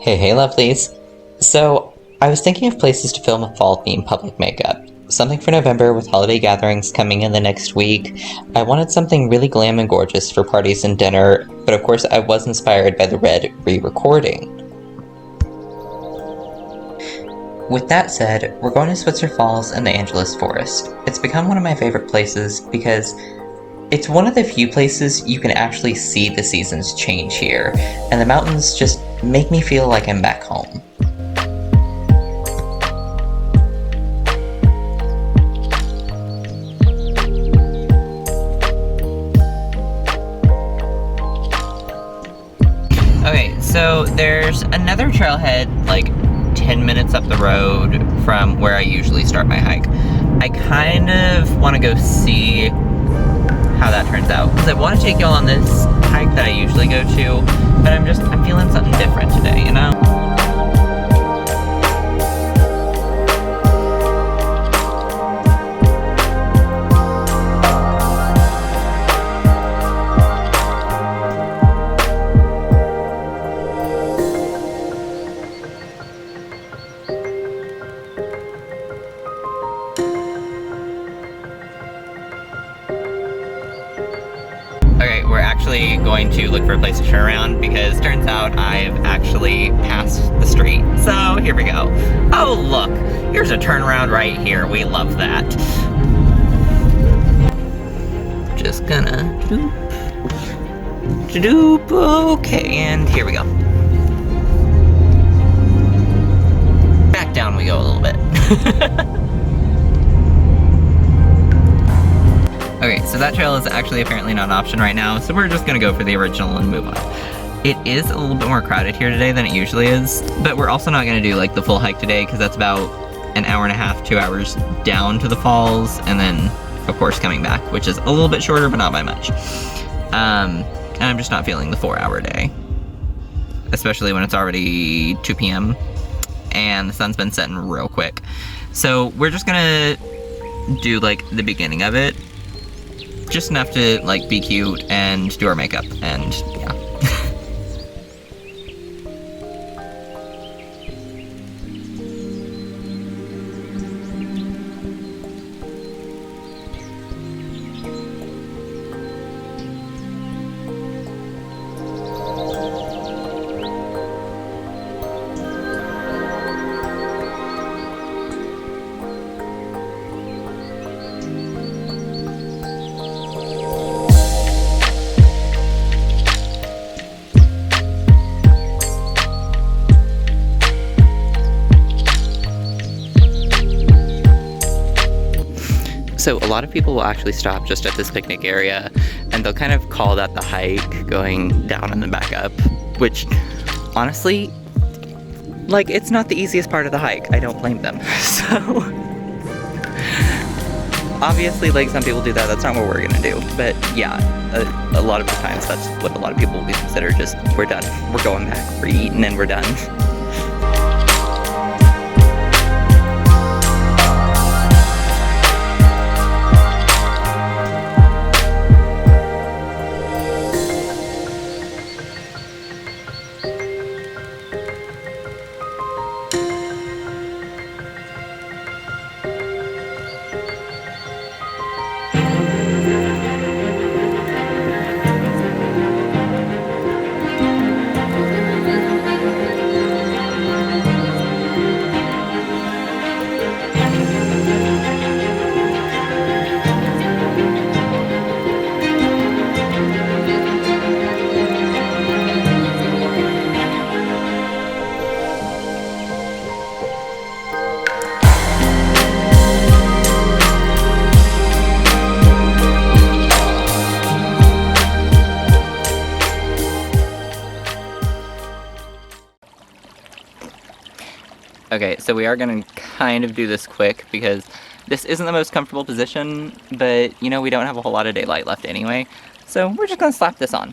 Hey lovelies. So, I was thinking of places to film a fall theme public makeup. Something for November with holiday gatherings coming in the next week. I wanted something really glam and gorgeous for parties and dinner, but of course I was inspired by the Red re-recording. With that said, we're going to Switzer Falls and the Angeles Forest. It's become one of my favorite places because it's one of the few places you can actually see the seasons change here, and the mountains just make me feel like I'm back home. Okay, so there's another trailhead like 10 minutes up the road from where I usually start my hike. I kind of want to go see how that turns out, because I want to take y'all on this hike that I usually go to, but I'm feeling something different today, you know? Okay, we're actually going to look for a place to turn around because turns out I've actually passed the street. So here we go. Oh look, here's a turnaround right here. We love that. Just gonna doop. Okay, and here we go. Back down we go a little bit. Okay, so that trail is actually apparently not an option right now, so we're just gonna go for the original and move on. It is a little bit more crowded here today than it usually is, but we're also not gonna do like the full hike today because that's about an hour and a half, 2 hours down to the falls, and then of course coming back, which is a little bit shorter, but not by much. And I'm just not feeling the 4-hour day, especially when it's already 2 p.m. and the sun's been setting real quick. So we're just gonna do like the beginning of it, just enough to like be cute and do our makeup, and yeah. So a lot of people will actually stop just at this picnic area, and they'll kind of call that the hike, going down and then back up, which honestly, like, it's not the easiest part of the hike. I don't blame them. So obviously, like, some people do that. That's not what we're gonna do. But yeah, a lot of the times that's what a lot of people will consider just, we're done. We're going back, we're eating, and we're done. Okay, so we are going to kind of do this quick because this isn't the most comfortable position, but you know, we don't have a whole lot of daylight left anyway, so we're just going to slap this on.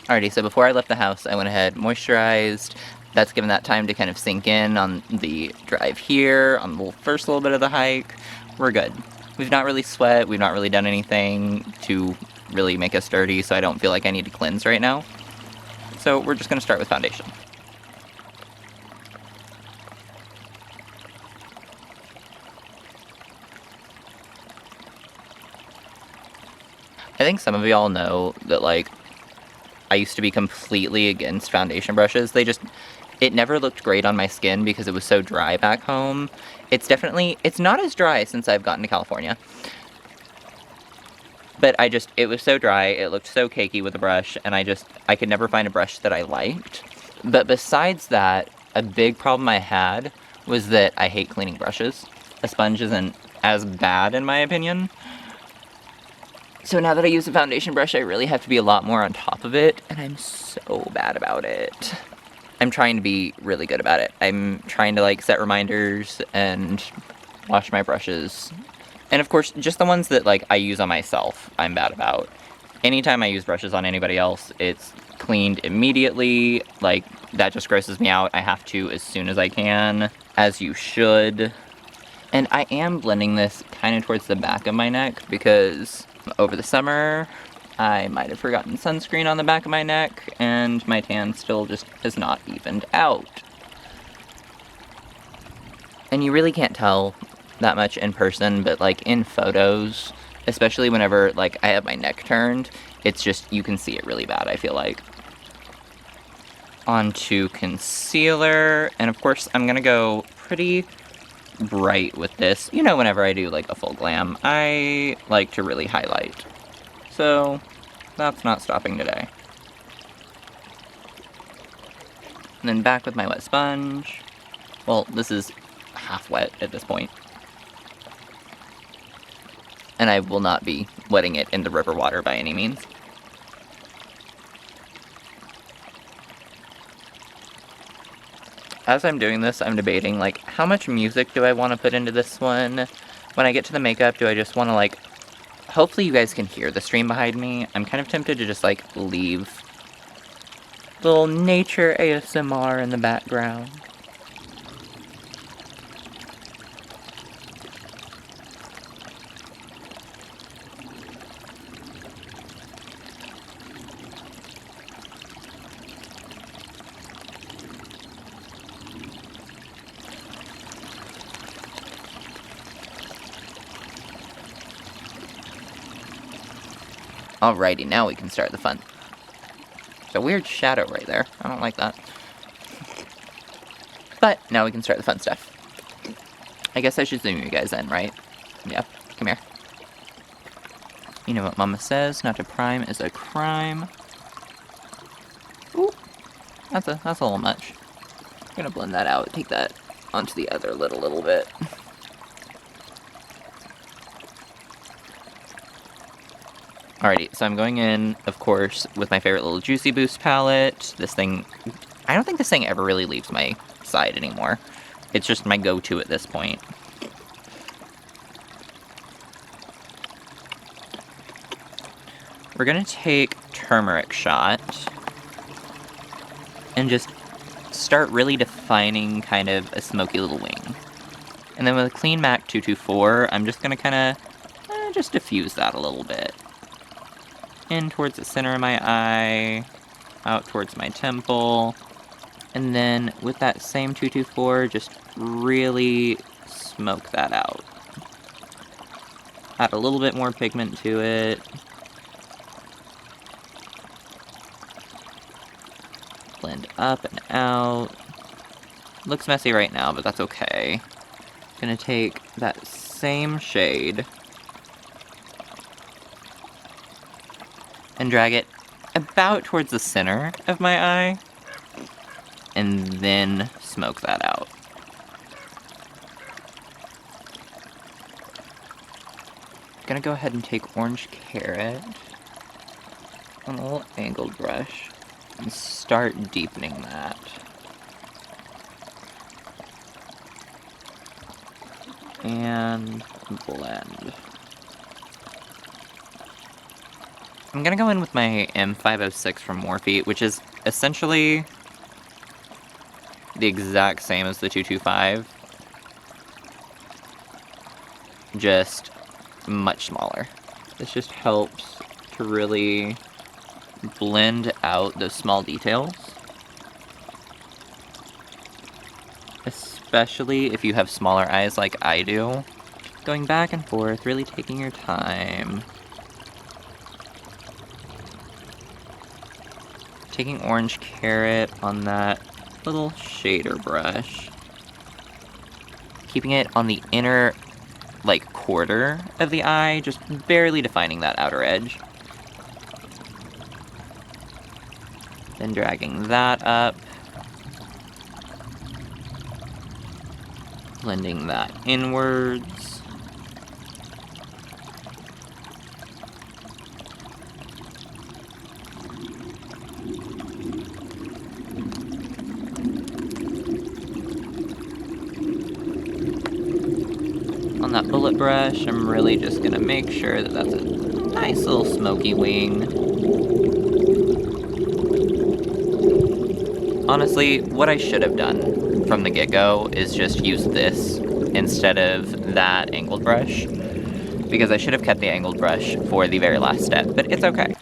Alrighty, so before I left the house, I went ahead, moisturized. That's given that time to kind of sink in on the drive here, on the first little bit of the hike. We're good. We've not really sweat, we've not really done anything to really make us dirty, so I don't feel like I need to cleanse right now. So we're just going to start with foundation. I think some of y'all know that, like, I used to be completely against foundation brushes. It never looked great on my skin because it was so dry back home. It's not as dry since I've gotten to California. But it was so dry, it looked so cakey with a brush, and I could never find a brush that I liked. But besides that, a big problem I had was that I hate cleaning brushes. A sponge isn't as bad in my opinion. So now that I use a foundation brush, I really have to be a lot more on top of it, and I'm so bad about it. I'm trying to be really good about it. I'm trying to, like, set reminders and wash my brushes. And of course, just the ones that, like, I use on myself, I'm bad about. Anytime I use brushes on anybody else, it's cleaned immediately. Like, that just grosses me out. I have to as soon as I can, as you should. And I am blending this kind of towards the back of my neck because over the summer, I might have forgotten sunscreen on the back of my neck, and my tan still just has not evened out. And you really can't tell that much in person, but, like, in photos, especially whenever, like, I have my neck turned, it's just, you can see it really bad, I feel like. Onto concealer, and of course, I'm gonna go pretty bright with this. You know, whenever I do, like, a full glam, I like to really highlight. So, that's not stopping today. And then back with my wet sponge. Well, this is half wet at this point. And I will not be wetting it in the river water by any means. As I'm doing this, I'm debating, like, how much music do I want to put into this one? When I get to the makeup, do I just want to, like, hopefully you guys can hear the stream behind me. I'm kind of tempted to just, like, leave little nature ASMR in the background. Alrighty, now we can start the fun. There's a weird shadow right there. I don't like that. But now we can start the fun stuff. I guess I should zoom you guys in, right? Yeah, come here. You know what mama says, not to prime is a crime. Ooh, that's a little much. I'm gonna blend that out, take that onto the other lid a little bit. Alrighty, so I'm going in, of course, with my favorite little Juicy Boost palette. This thing, I don't think this thing ever really leaves my side anymore. It's just my go-to at this point. We're gonna take Turmeric Shot and just start really defining kind of a smoky little wing. And then with a clean MAC 224, I'm just gonna kind of just diffuse that a little bit. In towards the center of my eye, out towards my temple, and then with that same 224, just really smoke that out. Add a little bit more pigment to it. Blend up and out. Looks messy right now, but that's okay. Gonna take that same shade and drag it about towards the center of my eye, and then smoke that out. Gonna go ahead and take Orange Carrot on a little angled brush and start deepening that. And blend. I'm gonna go in with my M506 from Morphe, which is essentially the exact same as the 225, just much smaller. This just helps to really blend out those small details, especially if you have smaller eyes like I do. Going back and forth, really taking your time. taking orange carrot on that little shader brush. Keeping it on the inner, like, quarter of the eye, just barely defining that outer edge. Then dragging that up. Blending that inwards. On that bullet brush, I'm really just gonna make sure that that's a nice little smoky wing. Honestly, what I should have done from the get-go is just use this instead of that angled brush, because I should have kept the angled brush for the very last step, but it's okay.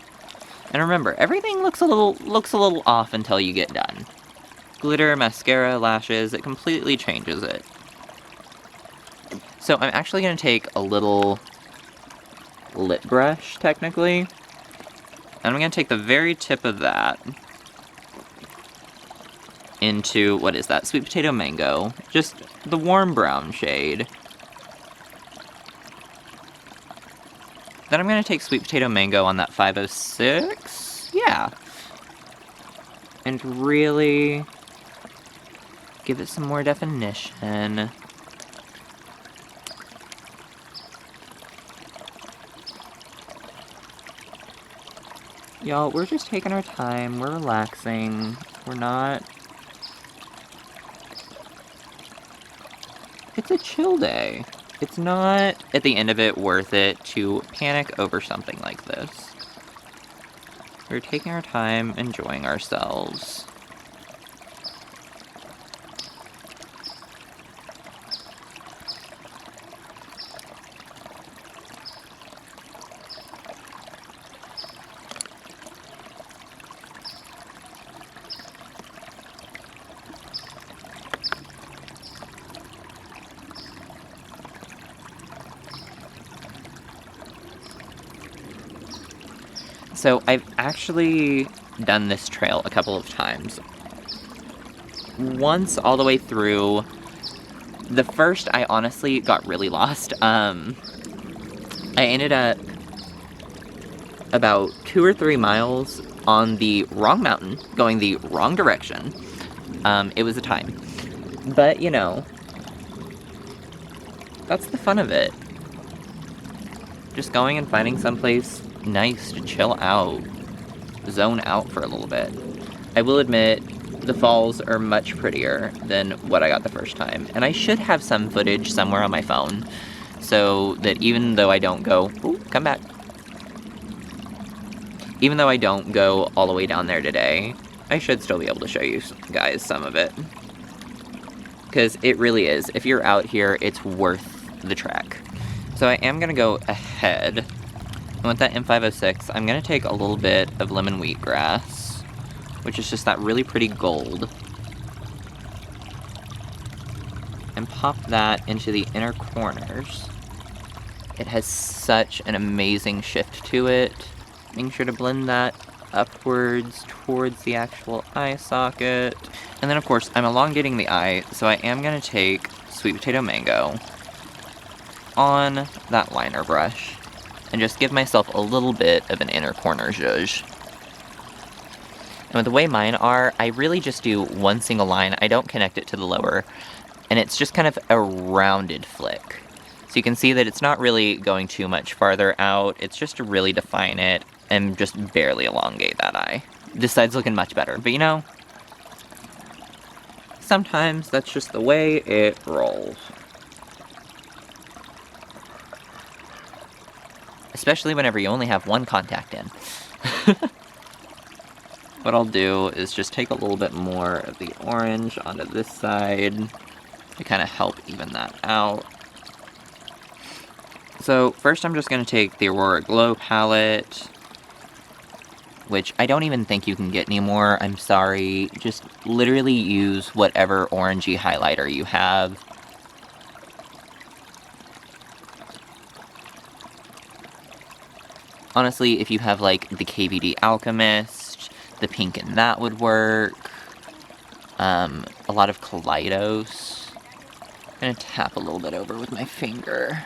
And remember, everything looks a little off until you get done. Glitter, mascara, lashes, it completely changes it. So I'm actually going to take a little lip brush, technically, and I'm going to take the very tip of that into, what is that, Sweet Potato Mango, just the warm brown shade. Then I'm going to take Sweet Potato Mango on that 506, yeah, and really give it some more definition. Y'all, we're just taking our time, we're relaxing, we're not... It's a chill day. It's not, at the end of it, worth it to panic over something like this. We're taking our time, enjoying ourselves. So I've actually done this trail a couple of times. Once all the way through. The first, I honestly got really lost. I ended up about 2 or 3 miles on the wrong mountain, going the wrong direction. It was a time. But, you know, that's the fun of it. Just going and finding someplace nice to chill out, zone out for a little bit. I will admit, the falls are much prettier than what I got the first time, and I should have some footage somewhere on my phone, so that even though I don't go, ooh, come back. Even though I don't go all the way down there today, I should still be able to show you guys some of it. Because it really is, if you're out here, it's worth the trek. So I am going to go ahead. And with that M506, I'm going to take a little bit of lemon wheatgrass, which is just that really pretty gold, and pop that into the inner corners. It has such an amazing shift to it. Making sure to blend that upwards towards the actual eye socket. And then, of course, I'm elongating the eye, so I am going to take Sweet Potato Mango on that liner brush and just give myself a little bit of an inner corner zhuzh. And with the way mine are, I really just do one single line. I don't connect it to the lower, and it's just kind of a rounded flick. So you can see that it's not really going too much farther out. It's just to really define it and just barely elongate that eye. This side's looking much better, but you know, sometimes that's just the way it rolls. Especially whenever you only have one contact in. What I'll do is just take a little bit more of the orange onto this side to kind of help even that out. So first I'm just going to take the Aurora Glow palette, which I don't even think you can get anymore, I'm sorry. Just literally use whatever orangey highlighter you have. Honestly, if you have like the KVD Alchemist, the pink in that would work. A lot of Kaleidos. I'm gonna tap a little bit over with my finger.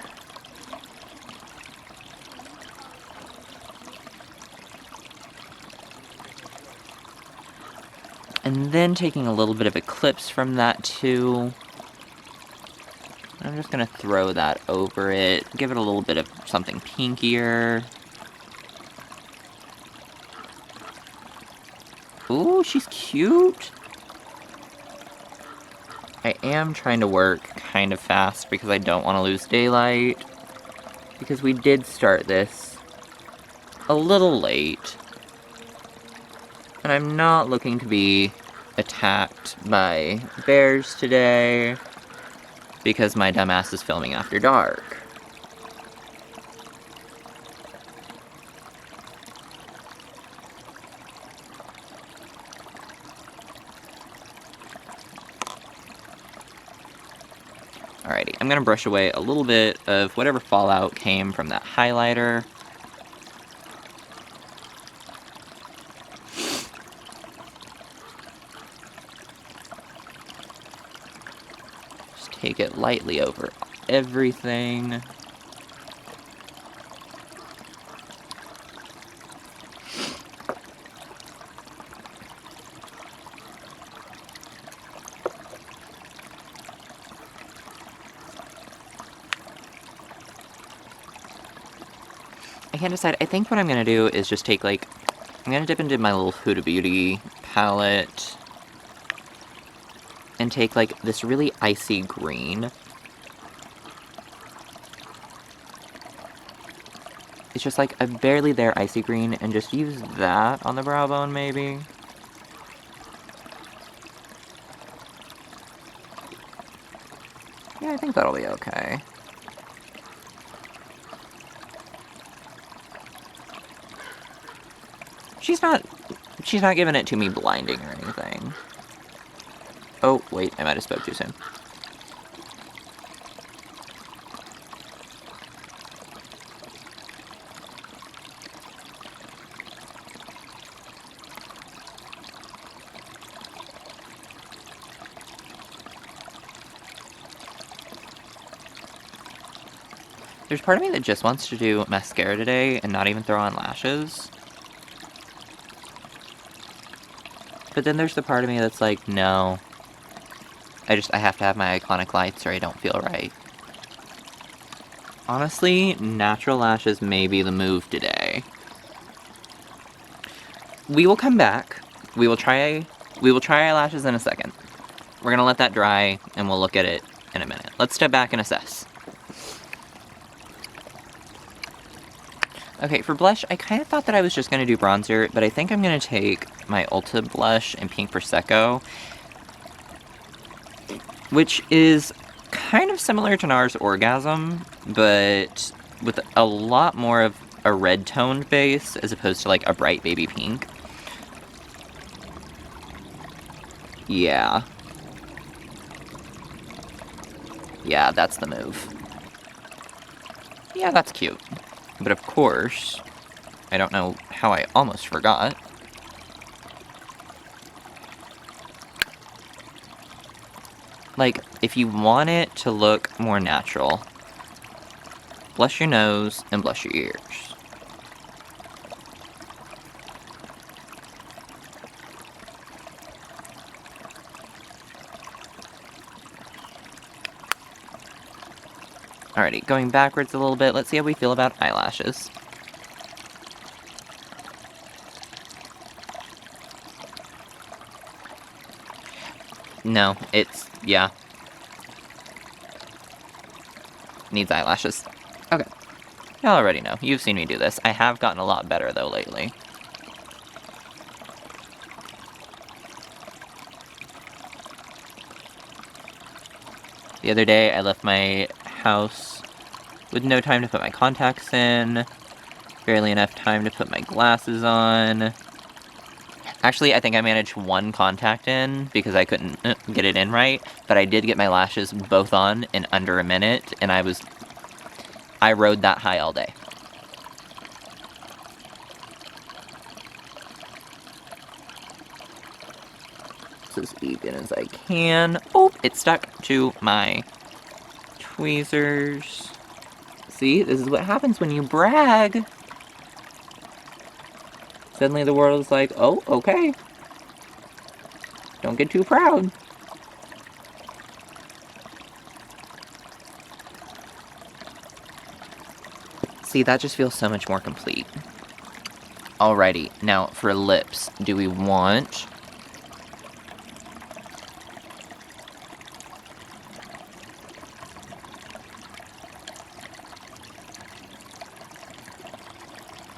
And then taking a little bit of Eclipse from that too. I'm just gonna throw that over it, give it a little bit of something pinkier. Ooh, she's cute! I am trying to work kind of fast because I don't want to lose daylight. Because we did start this a little late. And I'm not looking to be attacked by bears today because my dumbass is filming after dark. Alrighty, I'm gonna brush away a little bit of whatever fallout came from that highlighter. Take it lightly over everything. I can't decide. I think what I'm gonna do is just take, like, I'm gonna dip into my little Huda Beauty palette and take, like, this really icy green. It's just, like, a barely there icy green, and just use that on the brow bone, maybe. Yeah, I think that'll be okay. She's not giving it to me blinding or anything. Oh, wait, I might have spoke too soon. There's part of me that just wants to do mascara today and not even throw on lashes. But then there's the part of me that's like, no. I have to have my iconic lights or I don't feel right. Honestly, natural lashes may be the move today. We will come back. We will try eyelashes in a second. We're gonna let that dry and we'll look at it in a minute. Let's step back and assess. Okay, for blush, I kind of thought that I was just going to do bronzer, but I think I'm going to take my Ulta blush in Pink Prosecco, which is kind of similar to NARS Orgasm, but with a lot more of a red-toned base, as opposed to, like, a bright baby pink. Yeah. Yeah, that's the move. Yeah, that's cute. But of course, I don't know how I almost forgot. Like, if you want it to look more natural, blush your nose and blush your ears. Alrighty, going backwards a little bit, let's see how we feel about eyelashes. No, yeah. Needs eyelashes. Okay. Y'all already know. You've seen me do this. I have gotten a lot better, though, lately. The other day, I left my house with no time to put my contacts in, barely enough time to put my glasses on. Actually, I think I managed one contact in because I couldn't get it in right, but I did get my lashes both on in under a minute, and I rode that high all day. lips as even as I can. Oh, it stuck to my tweezers. See, this is what happens when you brag. Suddenly the world is like, oh, okay. Don't get too proud. See, that just feels so much more complete. Alrighty, now for lips, do we want...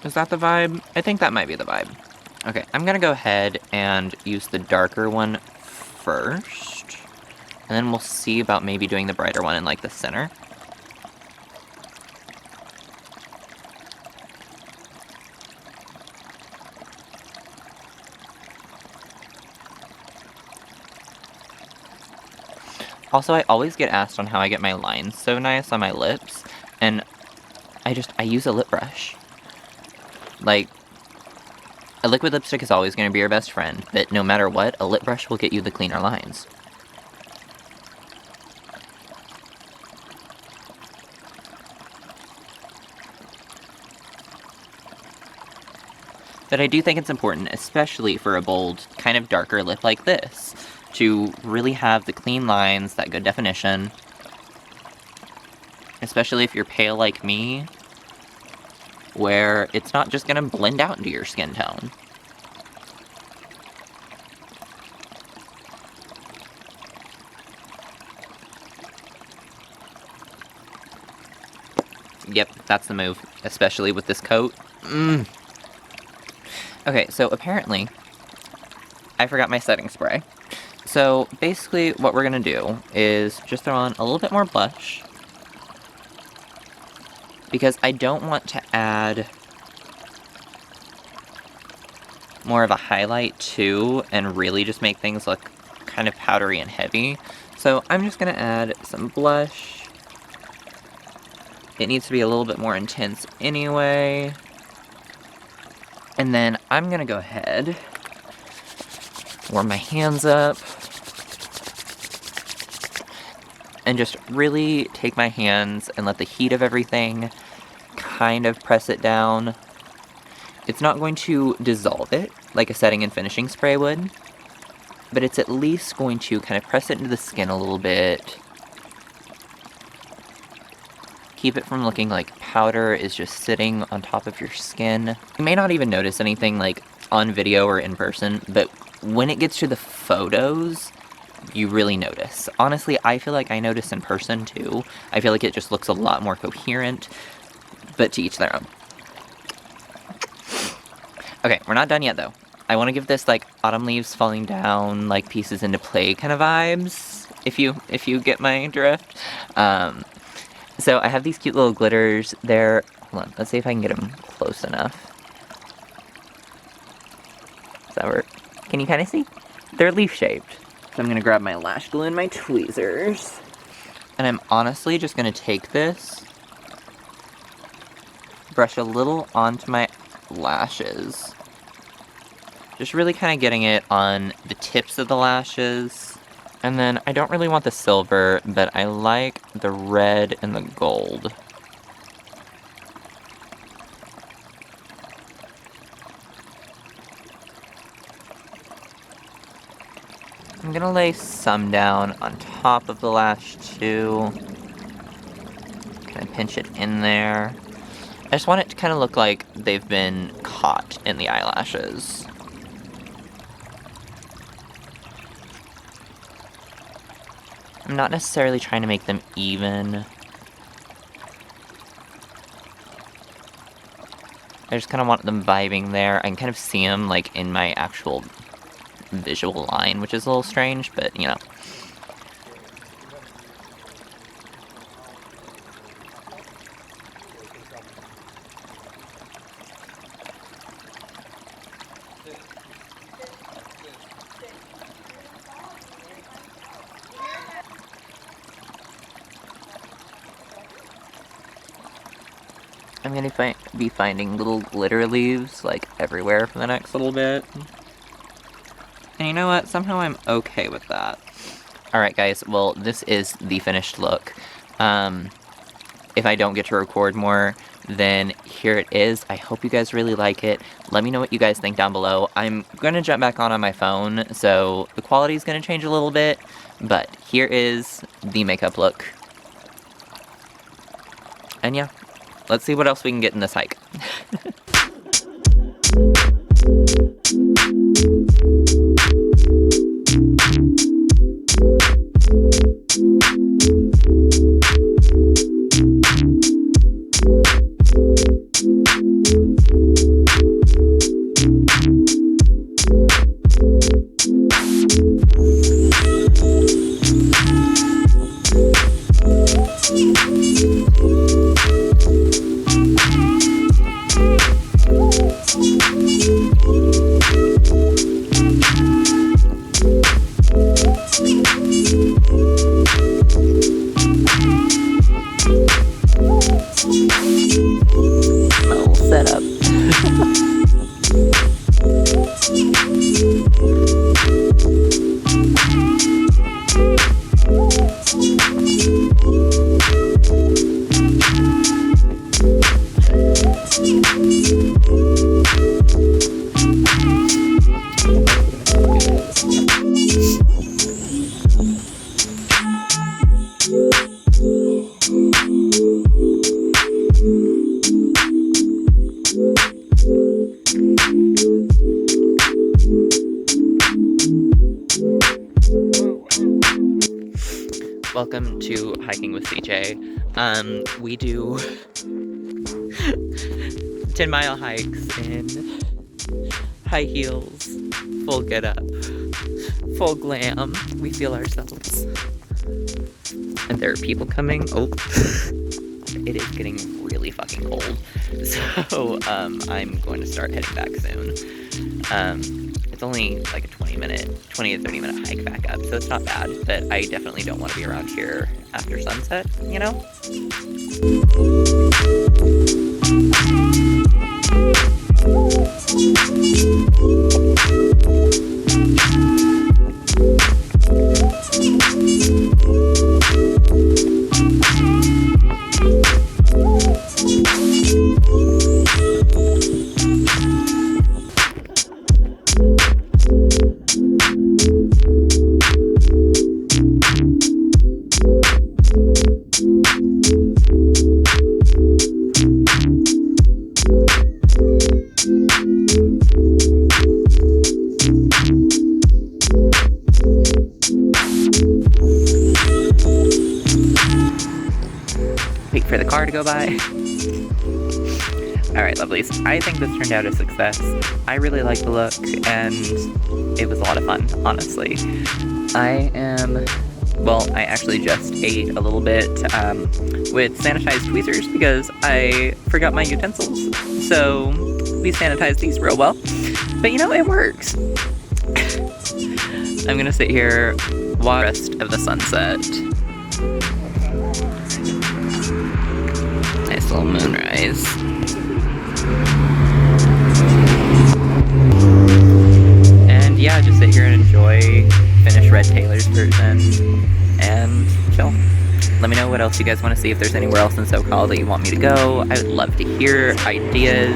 Is that the vibe? I think that might be the vibe. Okay, I'm gonna go ahead and use the darker one first. And then we'll see about maybe doing the brighter one in, like, the center. Also, I always get asked on how I get my lines so nice on my lips, and I use a lip brush. Like, a liquid lipstick is always going to be your best friend, but no matter what, a lip brush will get you the cleaner lines. But I do think it's important, especially for a bold, kind of darker lip like this, to really have the clean lines, that good definition. Especially if you're pale like me, where it's not just gonna blend out into your skin tone. Yep, that's the move, especially with this coat. Okay, so apparently, I forgot my setting spray. So basically what we're gonna do is just throw on a little bit more blush, because I don't want to add more of a highlight too, and really just make things look kind of powdery and heavy. So I'm just gonna add some blush. It needs to be a little bit more intense anyway. And then I'm gonna go ahead, warm my hands up, and just really take my hands and let the heat of everything kind of press it down. It's not going to dissolve it like a setting and finishing spray would, but it's at least going to kind of press it into the skin a little bit. Keep it from looking like powder is just sitting on top of your skin. You may not even notice anything like on video or in person, but when it gets to the photos, you really notice. Honestly, I feel like I notice in person too. I feel like it just looks a lot more coherent, but to each their own. Okay, we're not done yet though. I want to give this like autumn leaves falling down, like pieces into play kind of vibes, if you get my drift. So I have these cute little glitters there. Hold on, let's see if I can get them close enough. Does that work? Can you kind of see? They're leaf-shaped. So I'm going to grab my lash glue and my tweezers. And I'm honestly just going to take this, brush a little onto my lashes. Just really kind of getting it on the tips of the lashes. And then I don't really want the silver, but I like the red and the gold. I'm gonna lay some down on top of the lash too. Kind of pinch it in there. I just want it to kind of look like they've been caught in the eyelashes. I'm not necessarily trying to make them even. I just kind of want them vibing there. I can kind of see them like in my actual visual line, which is a little strange, but you know. I'm gonna be finding little glitter leaves, like, everywhere for the next little bit. And you know what? Somehow I'm okay with that. Alright guys, well this is the finished look. If I don't get to record more, then here it is. I hope you guys really like it. Let me know what you guys think down below. I'm gonna jump back on my phone, so the quality is gonna change a little bit, but here is the makeup look. And yeah, let's see what else we can get in this hike. Welcome to Hiking with CJ. We do 10-mile hikes in high heels, full get up, full glam. We feel ourselves. And there are people coming. Oh, it is getting really fucking cold. So, I'm going to start heading back soon. It's only like a 20 to 30 minute hike back up, so it's not bad, but I definitely don't want to be around here after sunset, you know? Wait for the car to go by. Alright, lovelies. I think this turned out a success. I really like the look, and it was a lot of fun, honestly. I actually just ate a little bit with sanitized tweezers because I forgot my utensils. So we sanitized these real well. But you know, it works. I'm gonna sit here, watch the rest of the sunset. Nice little moonrise. And yeah, just sit here and enjoy, finish Red Taylor's version, and chill. Let me know what else you guys want to see, if there's anywhere else in SoCal that you want me to go. I would love to hear ideas.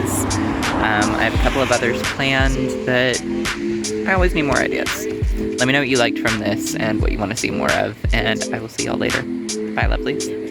I have a couple of others planned, but I always need more ideas. Let me know what you liked from this and what you want to see more of, and I will see y'all later. Bye, lovelies.